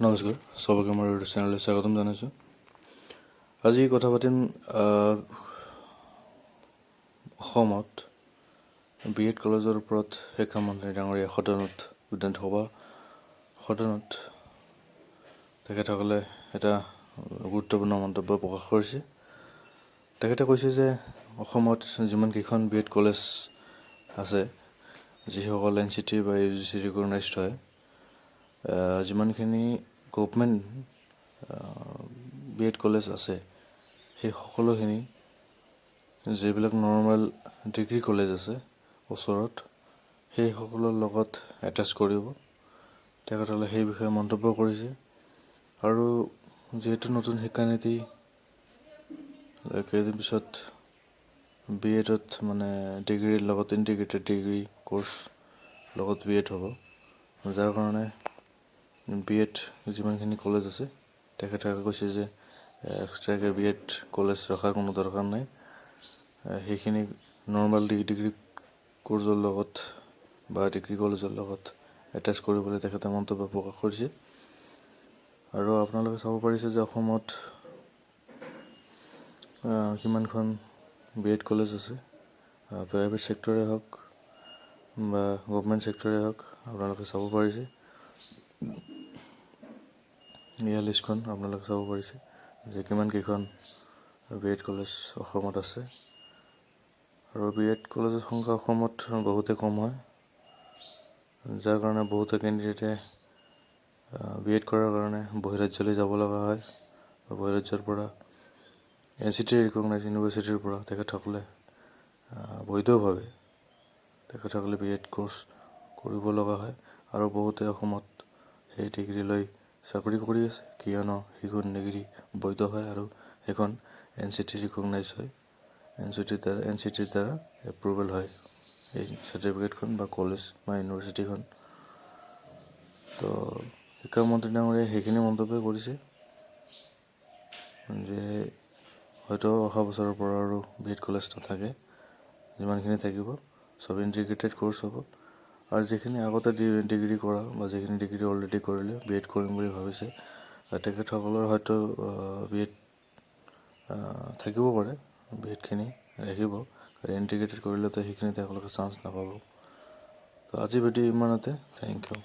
নমস্কাৰ, সবকে মোৰ ইউটিউব চেনেললৈ স্বাগতম জনাইছোঁ। আজি কথা পাতিম অসমত বি.এড কলেজৰ ওপৰত শিক্ষামন্ত্ৰী ডাঙৰীয়া সদনত তেখেতসকলে এটা গুৰুত্বপূৰ্ণ মন্তব্য প্ৰকাশ কৰিছে। তেখেতে কৈছে যে অসমত যিমানকেইখন বি.এড কলেজ আছে, যিসকল NCT বা UGC ৰিকগনাইজড হয়, যিমানখিনি গভমেণ্ট বি.এড কলেজ আছে, সেই সকলোখিনি যিবিলাক নৰ্মেল ডিগ্ৰী কলেজ আছে ওচৰত, সেই সকলৰ লগত এটাচ কৰিব। তেখেতসকলে সেই বিষয়ে মন্তব্য কৰিছে। আৰু যিহেতু নতুন শিক্ষানীতি কেইদিন পিছত বি.এডত মানে ডিগ্ৰীৰ লগত ইণ্টিগ্ৰেটেড ডিগ্ৰী কোৰ্চ লগত বি.এড হ'ব, যাৰ কাৰণে বি.এড যিমানখিনি কলেজ আছে, তেখেতসকলে কৈছে যে এক্সট্ৰাকৈ বি.এড কলেজ ৰখাৰ কোনো দৰকাৰ নাই। সেইখিনি নৰ্মেল ডিগ্ৰী কোৰ্চৰ লগত বা ডিগ্ৰী কলেজৰ লগত এটাচ কৰিবলৈ তেখেতে মন্তব্য প্ৰকাশ কৰিছে। আৰু আপোনালোকে চাব পাৰিছে যে অসমত কিমানখন বি.এড কলেজ আছে, প্ৰাইভেট ছেক্টৰে হওক বা গভমেণ্ট ছেক্টৰে হওক, আপোনালোকে চাব পাৰিছে। ইয়াৰ লিষ্টখন আপোনালোকে চাব পাৰিছে যে কিমানকেইখন বি.এড কলেজ অসমত আছে। আৰু বি.এড কলেজৰ সংখ্যা অসমত বহুতে কম হয়, যাৰ কাৰণে বহুতে কেণ্ডিডেটে বি.এড কৰাৰ কাৰণে বহিৰাজ্যলৈ যাব লগা হয়। বহিৰাজ্যৰ পৰা NCT ৰিকগনাইজ ইউনিভাৰ্চিটিৰ পৰা তেখেতসকলে বৈধভাৱে তেখেতসকলে বি.এড কোৰ্চ কৰিব লগা হয়। আৰু বহুতে অসমত সেই ডিগ্ৰী লৈ চাকৰি কৰি আছে, কিয়নো সেইখন ডিগ্ৰী বৈধ হয় আৰু সেইখন NCT ৰিকগনাইজ হয়, NCTৰ দ্বাৰা এপ্ৰুভেল হয় এই চাৰ্টিফিকেটখন বা কলেজ বা ইউনিভাৰ্চিটিখন। তো শিক্ষামন্ত্ৰী ডাঙৰীয়াই সেইখিনি মন্তব্য কৰিছে যে হয়তো অহা বছৰৰ পৰা আৰু বি.এড কলেজ নাথাকে, যিমানখিনি থাকিব চব ইণ্টিগ্ৰেটেড কোৰ্চ হ'ব। আৰু যিখিনি আগতে ডিগ্ৰী কৰা বা যিখিনি ডিগ্ৰী অলৰেডি কৰিলে বি.এড কৰিম বুলি ভাবিছে, তেখেতসকলৰ হয়তো বি.এড থাকিব পাৰে, বি.এডখিনি ৰাখিব, কাৰণ ইণ্টিগ্ৰেটেড কৰিলেতো সেইখিনি তেওঁলোকে চান্স নাপাব। তো আজি ভিডিঅ' ইমানতে, থেংক ইউ।